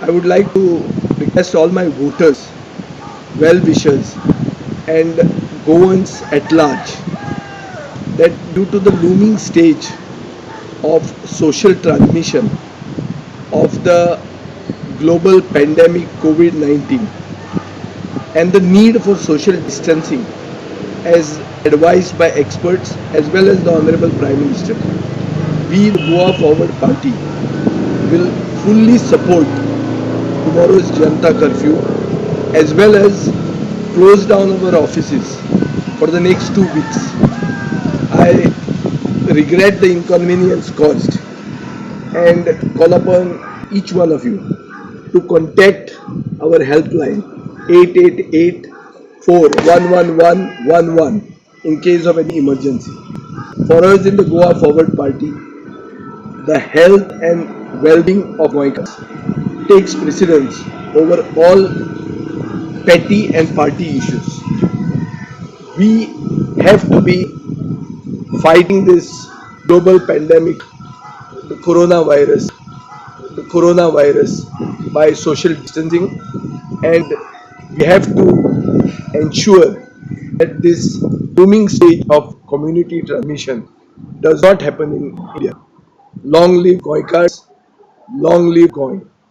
I would like to request all my voters, well wishers, and Goans at large that due to the looming stage of social transmission of the global pandemic COVID 19 and the need for social distancing as advised by experts as well as the Honorable Prime Minister, we, the Goa Forward Party, will fully support tomorrow's Janta curfew as well as close down our offices for the next 2 weeks. I regret the inconvenience caused and call upon each one of you to contact our helpline 888 41111 in case of any emergency. For us in the Goa Forward Party, the health and well-being of Goikas takes precedence over all petty and party issues. We have to be fighting this global pandemic, the coronavirus by social distancing, and we have to ensure that this booming stage of community transmission does not happen in India. Long live Goikas, long live Goin.